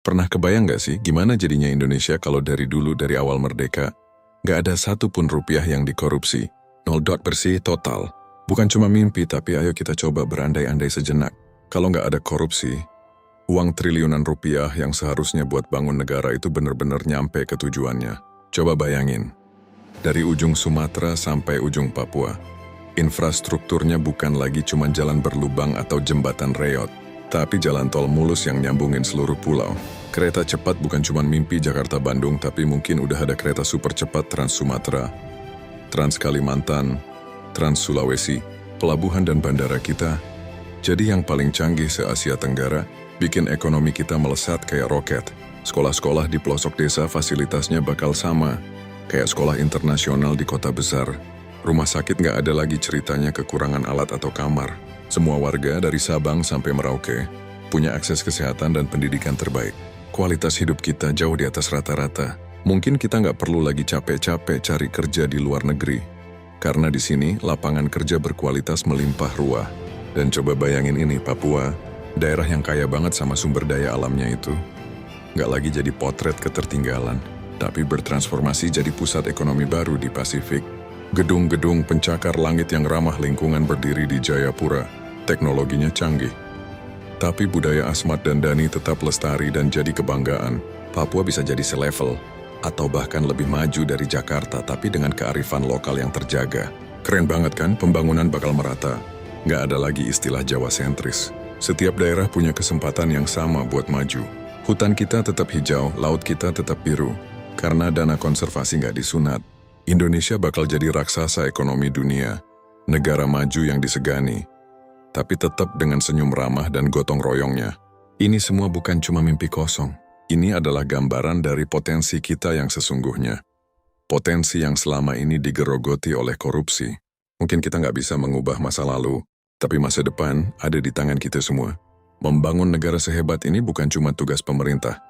Pernah kebayang gak sih gimana jadinya Indonesia kalau dari dulu dari awal merdeka, gak ada satupun rupiah yang dikorupsi, nol dot bersih total. Bukan cuma mimpi tapi ayo kita coba berandai-andai sejenak. Kalau gak ada korupsi, uang triliunan rupiah yang seharusnya buat bangun negara itu benar-benar nyampe ke tujuannya. Coba bayangin, dari ujung Sumatera sampai ujung Papua, infrastrukturnya bukan lagi cuma jalan berlubang atau jembatan reot, tapi jalan tol mulus yang nyambungin seluruh pulau. Kereta cepat bukan cuma mimpi Jakarta-Bandung, tapi mungkin udah ada kereta super cepat Trans-Sumatera, Trans-Kalimantan, Trans-Sulawesi, pelabuhan dan bandara kita. Jadi yang paling canggih se-Asia Tenggara, bikin ekonomi kita melesat kayak roket. Sekolah-sekolah di pelosok desa fasilitasnya bakal sama, kayak sekolah internasional di kota besar. Rumah sakit nggak ada lagi ceritanya kekurangan alat atau kamar. Semua warga dari Sabang sampai Merauke punya akses kesehatan dan pendidikan terbaik. Kualitas hidup kita jauh di atas rata-rata. Mungkin kita nggak perlu lagi capek-capek cari kerja di luar negeri. Karena di sini lapangan kerja berkualitas melimpah ruah. Dan coba bayangin ini, Papua, daerah yang kaya banget sama sumber daya alamnya itu. Nggak lagi jadi potret ketertinggalan, tapi bertransformasi jadi pusat ekonomi baru di Pasifik. Gedung-gedung pencakar langit yang ramah lingkungan berdiri di Jayapura. Teknologinya canggih. Tapi budaya Asmat dan Dani tetap lestari dan jadi kebanggaan. Papua bisa jadi selevel, atau bahkan lebih maju dari Jakarta, tapi dengan kearifan lokal yang terjaga. Keren banget kan, pembangunan bakal merata. Nggak ada lagi istilah Jawa sentris. Setiap daerah punya kesempatan yang sama buat maju. Hutan kita tetap hijau, laut kita tetap biru. Karena dana konservasi nggak disunat, Indonesia bakal jadi raksasa ekonomi dunia. Negara maju yang disegani, tapi tetap dengan senyum ramah dan gotong royongnya. Ini semua bukan cuma mimpi kosong. Ini adalah gambaran dari potensi kita yang sesungguhnya. Potensi yang selama ini digerogoti oleh korupsi. Mungkin kita nggak bisa mengubah masa lalu, tapi masa depan ada di tangan kita semua. Membangun negara sehebat ini bukan cuma tugas pemerintah.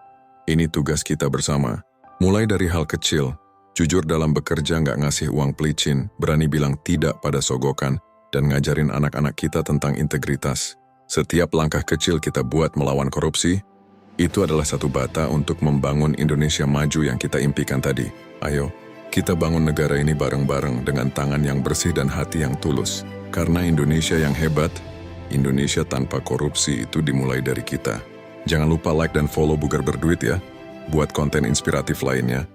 Ini tugas kita bersama. Mulai dari hal kecil, jujur dalam bekerja nggak ngasih uang pelicin, berani bilang tidak pada sogokan, dan ngajarin anak-anak kita tentang integritas. Setiap langkah kecil kita buat melawan korupsi, itu adalah satu bata untuk membangun Indonesia maju yang kita impikan tadi. Ayo, kita bangun negara ini bareng-bareng dengan tangan yang bersih dan hati yang tulus. Karena Indonesia yang hebat, Indonesia tanpa korupsi itu dimulai dari kita. Jangan lupa like dan follow Bugar Berduit ya, buat konten inspiratif lainnya.